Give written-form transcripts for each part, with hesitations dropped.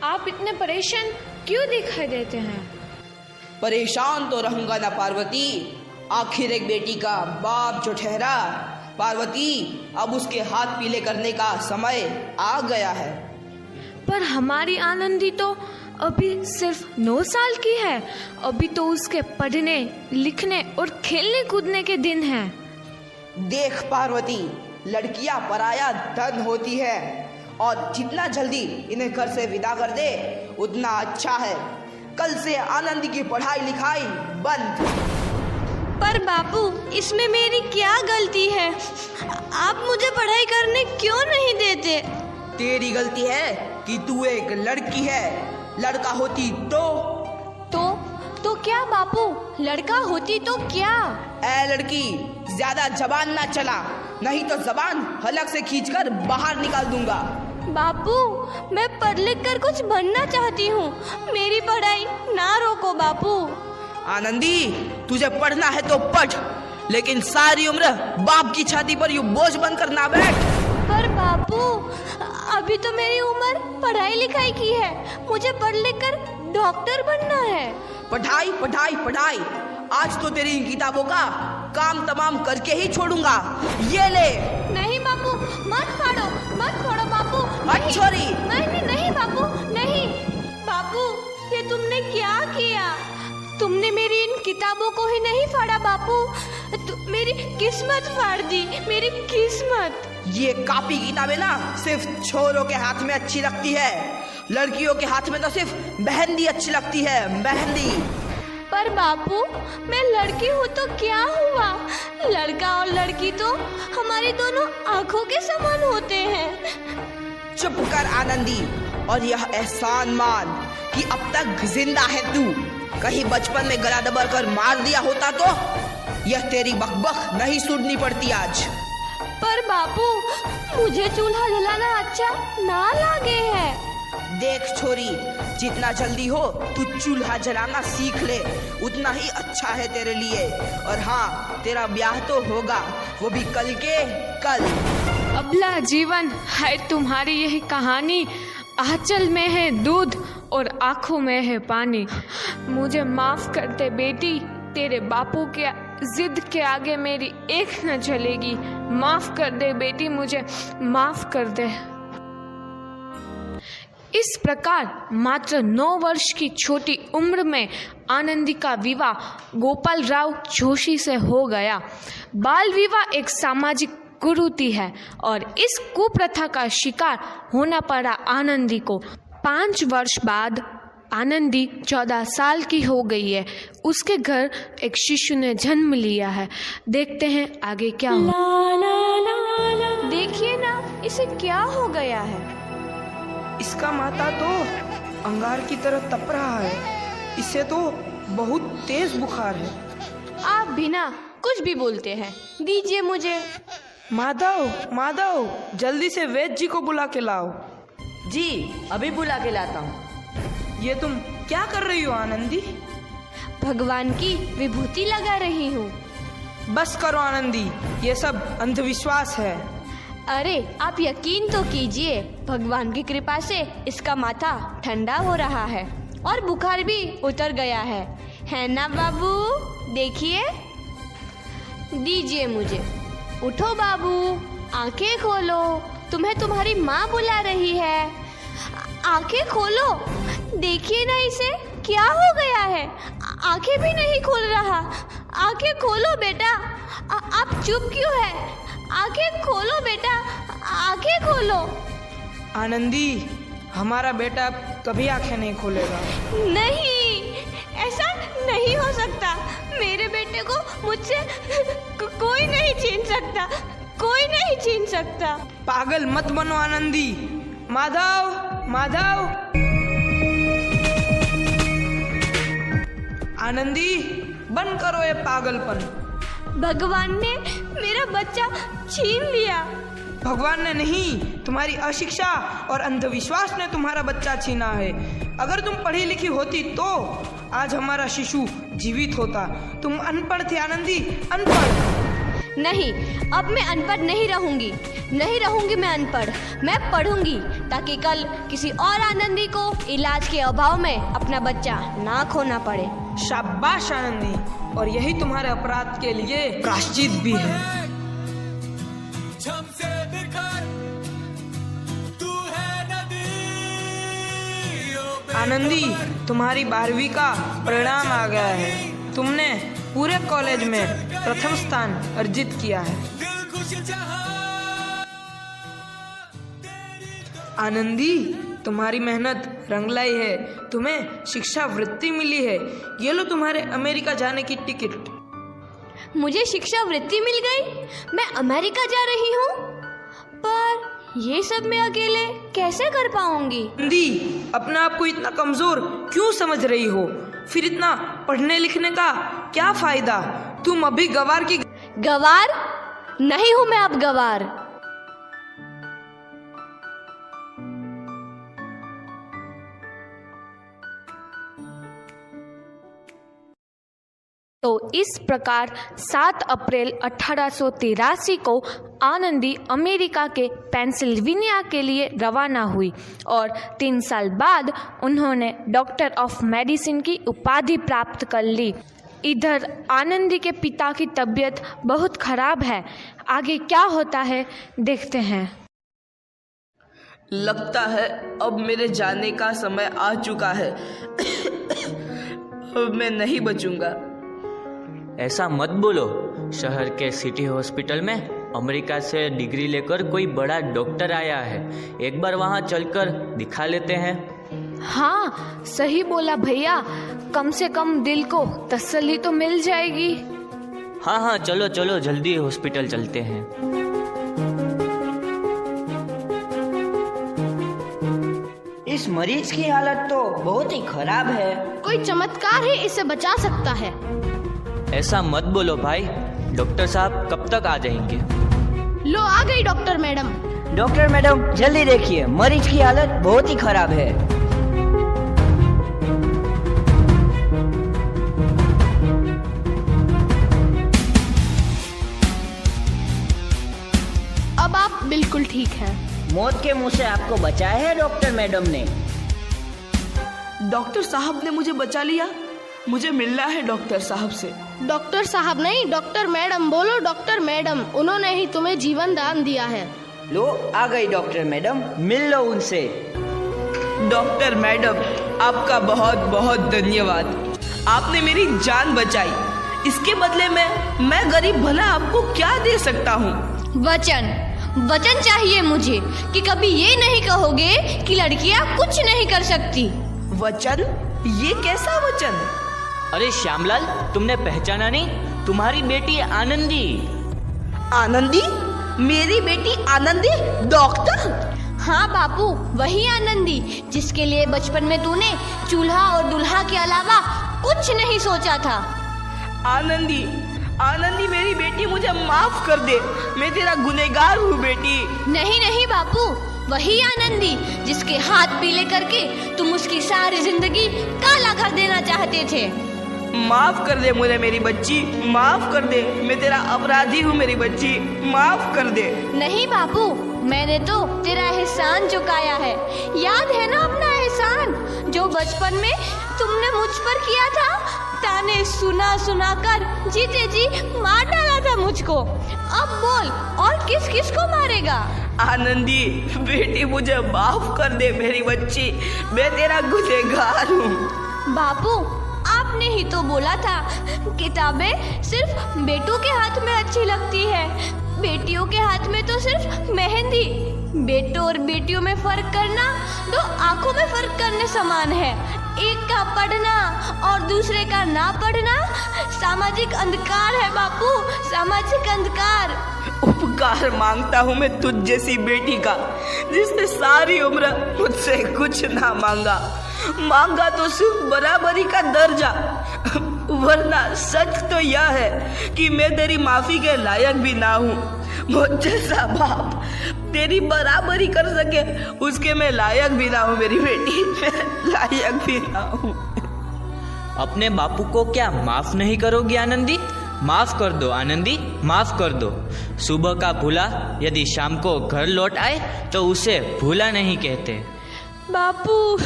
आप इतने परेशान क्यों दिखाई देते हैं? परेशान तो रहूंगा ना पार्वती, आखिर एक बेटी का बाप जो ठहरा। पार्वती, अब उसके हाथ पीले करने का समय आ गया है। पर हमारी आनंदी तो अभी सिर्फ 9 साल की है। अभी तो उसके पढ़ने लिखने और खेलने कूदने के दिन हैं। देख पार्वती, लड़कियां पराया धन होती है और जितना जल्दी इन्हें घर से विदा कर दे उतना अच्छा है। कल से आनंदी की पढ़ाई लिखाई बंद। पर बापू, इसमें मेरी क्या गलती है? आप मुझे पढ़ाई करने क्यों नहीं देते? तेरी गलती है कि तू एक लड़की है। लड़का होती तो क्या बापू? लड़का होती तो क्या? ए लड़की, ज्यादा जबान ना चला, नहीं तो जबान हलक से खींचकर बाहर निकाल दूंगा। बापू, मैं पढ़ लिख कर कुछ बनना चाहती हूँ। मेरी पढ़ाई ना रोको बापू। आनंदी, तुझे पढ़ना है तो पढ़, लेकिन सारी उम्र बाप की छाती पर यूं बोझ बनकर ना बैठ। पर बापू, अभी तो मेरी उम्र पढ़ाई लिखाई की है। मुझे पढ़ लिख कर डॉक्टर बनना है। पढ़ाई पढ़ाई पढ़ाई, आज तो तेरी इन किताबों का काम तमाम करके ही छोड़ूंगा। ये ले। नहीं बापू, मत फाड़ो बापू। हट छोरी। नहीं बापू, नहीं। बापू, ये तुमने क्या किया? तुमने मेरी इन किताबों को ही नहीं फाड़ा बापू, मेरी किस्मत फाड़ दी, मेरी किस्मत। ये कॉपी किताबें ना सिर्फ छोरों के हाथ में अच्छी लगती है, लड़कियों के हाथ में तो सिर्फ मेहंदी अच्छी लगती है, मेहंदी। पर बापू, मैं लड़की हूँ तो क्या हुआ? लड़का और लड़की तो हमारी दोनों आंखों के समान होते हैं। चुप कर आनंदी, और यह एहसान मान कि अब तक जिंदा है तू। कहीं बचपन में गला दबा कर मार दिया होता तो यह तेरी बकबक नहीं सुननी पड़ती आज। पर बापू, मुझे चूल्हा जलाना अच्छा ना लगे है। देख छोरी, जितना जल्दी हो तू चूल्हा जलाना सीख ले, उतना ही अच्छा है तेरे लिए। और हाँ, तेरा ब्याह तो होगा, वो भी कल के कल। अबला जीवन है तुम्हारी यही कहानी। आंचल में है दूध और आंखों में है पानी। मुझे माफ कर दे बेटी, तेरे बापू के जिद के आगे मेरी एक न चलेगी। माफ कर दे बेटी, मुझे माफ कर दे। इस प्रकार मात्र 9 वर्ष की छोटी उम्र में आनंदी का विवाह गोपाल राव जोशी से हो गया। बाल विवाह एक सामाजिक कुरीति है और इस कुप्रथा का शिकार होना पड़ा आनंदी को। 5 वर्ष बाद आनंदी 14 साल की हो गई है। उसके घर एक शिशु ने जन्म लिया है। देखते हैं आगे क्या हो। देखिए ना, इसे क्या हो गया है? इसका माथा तो अंगार की तरह तप रहा है। इसे तो बहुत तेज बुखार है। आप बिना कुछ भी बोलते हैं, दीजिए मुझे। माधव, जल्दी से वैद्य जी को बुला के लाओ। जी, अभी बुला के लाता हूँ। ये तुम क्या कर रही हो आनंदी? भगवान की विभूति लगा रही हूँ। बस करो आनंदी, ये सब अंधविश्वास है। अरे आप यकीन तो कीजिए, भगवान की कृपा से इसका माथा ठंडा हो रहा है और बुखार भी उतर गया है ना बाबू? देखिए, दीजिए मुझे। उठो बाबू, आंखें खोलो, तुम्हें तुम्हारी माँ बुला रही है। आंखें खोलो, देखिए ना इसे क्या हो गया है। आंखें भी नहीं खोल रहा। आंखें खोलो बेटा। आप चुप क्यों है? आंखें खोलो बेटा, आंखें खोलो। आनंदी, हमारा बेटा कभी आंखें नहीं खोलेगा। नहीं, ऐसा नहीं हो सकता। मेरे बेटे को मुझसे कोई नहीं छीन सकता, कोई नहीं छीन सकता। पागल मत बनो आनंदी। माधव, आनंदी, बंद करो ये पागलपन। भगवान ने मेरा बच्चा छीन लिया। भगवान ने नहीं, तुम्हारी अशिक्षा और अंधविश्वास ने तुम्हारा बच्चा छीना है। अगर तुम पढ़ी लिखी होती तो आज हमारा शिशु जीवित होता। तुम अनपढ़ थे आनंदी, अनपढ़। नहीं, अब मैं अनपढ़ नहीं रहूंगी। नहीं रहूंगी मैं अनपढ़। मैं पढ़ूंगी ताकि कल किसी और आनंदी को इलाज के अभाव में अपना बच्चा ना खोना पड़े। शाबाश आनंदी, और यही तुम्हारे अपराध के लिए प्रायश्चित भी है। आनंदी, तुम्हारी 12वीं का परिणाम आ गया है। तुमने पूरे कॉलेज में प्रथम स्थान अर्जित किया है। आनंदी, तुम्हारी मेहनत रंग लाई है। तुम्हें शिक्षा वृत्ति मिली है। ये लो तुम्हारे अमेरिका जाने की टिकट। मुझे शिक्षा वृत्ति मिल गई? मैं अमेरिका जा रही हूँ? पर ये सब मैं अकेले कैसे कर पाऊंगी? आनंदी, अपने आप को इतना कमजोर क्यों समझ रही हो? फिर इतना पढ़ने लिखने का क्या फायदा? तुम अभी गवार की गवार नहीं हूँ मैं अब गवार। तो इस प्रकार 7 अप्रैल 1883 को आनंदी अमेरिका के पेंसिल्वेनिया के लिए रवाना हुई और 3 साल बाद उन्होंने डॉक्टर ऑफ मेडिसिन की उपाधि प्राप्त कर ली। इधर आनंदी के पिता की तबीयत बहुत खराब है। आगे क्या होता है देखते हैं। लगता है अब मेरे जाने का समय आ चुका है। अब मैं नहीं बचूंगा। ऐसा मत बोलो। शहर के सिटी हॉस्पिटल में अमेरिका से डिग्री लेकर कोई बड़ा डॉक्टर आया है। एक बार वहाँ चलकर दिखा लेते हैं। हाँ, सही बोला भैया। कम से कम दिल को तसल्ली तो मिल जाएगी। हाँ हाँ, चलो चलो जल्दी हॉस्पिटल चलते हैं। इस मरीज की हालत तो बहुत ही खराब है। कोई चमत्कार ही इसे बचा सकता है। ऐसा मत बोलो भाई। डॉक्टर साहब कब तक आ जाएंगे? लो आ गई डॉक्टर मैडम। डॉक्टर मैडम जल्दी देखिए, मरीज की हालत बहुत ही खराब है। अब आप बिल्कुल ठीक हैं। मौत के मुंह से आपको बचाया है डॉक्टर मैडम ने। डॉक्टर साहब ने मुझे बचा लिया। मुझे मिलना है डॉक्टर साहब से। डॉक्टर साहब नहीं, डॉक्टर मैडम बोलो। डॉक्टर मैडम, उन्होंने ही तुम्हें जीवन दान दिया है। लो आ गई डॉक्टर मैडम, मिल लो उनसे। डॉक्टर मैडम, आपका बहुत बहुत धन्यवाद। आपने मेरी जान बचाई। इसके बदले में मैं गरीब भला आपको क्या दे सकता हूँ? वचन चाहिए मुझे कि कभी ये नहीं कहोगे कि लड़कियां कुछ नहीं कर सकती। वचन? ये कैसा वचन? अरे श्यामलाल, तुमने पहचाना नहीं? तुम्हारी बेटी आनंदी। आनंदी? मेरी बेटी आनंदी? डॉक्टर? हाँ बापू, वही आनंदी जिसके लिए बचपन में तूने चूल्हा और दुल्हा के अलावा कुछ नहीं सोचा था। आनंदी, आनंदी मेरी बेटी, मुझे माफ कर दे। मैं तेरा गुनहगार हूँ बेटी। नहीं नहीं बापू, वही आनंदी जिसके हाथ पीले करके तुम उसकी सारी जिंदगी काला कर देना चाहते थे। माफ कर दे मुझे मेरी बच्ची, माफ कर दे। मैं तेरा अपराधी हूँ मेरी बच्ची, माफ कर दे। नहीं बापू, मैंने तो तेरा एहसान चुकाया है। याद है ना अपना एहसान जो बचपन में तुमने मुझ पर किया था? ताने सुना सुना कर जीते जी मार डाला था मुझको। अब बोल, और किस किस को मारेगा? आनंदी बेटी, मुझे माफ कर दे मेरी बच्ची। मैं तेरा गुनहगार हूँ। बापू, आपने ही तो बोला था किताबें सिर्फ बेटों के हाथ में अच्छी लगती है, बेटियों के हाथ में तो सिर्फ मेहंदी। बेटों और बेटियों में फर्क करना दो आंखों में फर्क करने समान है। एक का पढ़ना और दूसरे का ना पढ़ना सामाजिक अंधकार है बापू, सामाजिक अंधकार। उपकार मांगता हूँ मैं तुझ जैसी बेटी का, जिसने सारी उम्र मुझसे कुछ ना मांगा तो सिर्फ बराबरी का दर्जा। वरना सच तो यह है कि मैं तेरी माफी के लायक भी ना हूँ। मुझ जैसा बाप तेरी बराबरी कर सके उसके मैं लायक भी ना हूँ मेरी बेटी, मैं लायक भी ना हूँ। अपने बापू को क्या माफ नहीं करोगी आनंदी? माफ कर दो आनंदी, माफ कर दो। सुबह का भूला यदि शाम को घर लौट आए तो उसे भूला नहीं कहते। बापू।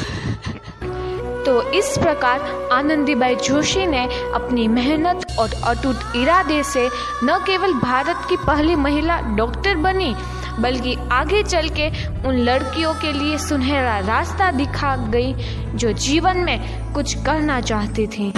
तो इस प्रकार आनंदीबाई जोशी ने अपनी मेहनत और अटूट इरादे से न केवल भारत की पहली महिला डॉक्टर बनी, बल्कि आगे चल के उन लड़कियों के लिए सुनहरा रास्ता दिखा गई जो जीवन में कुछ करना चाहती थीं।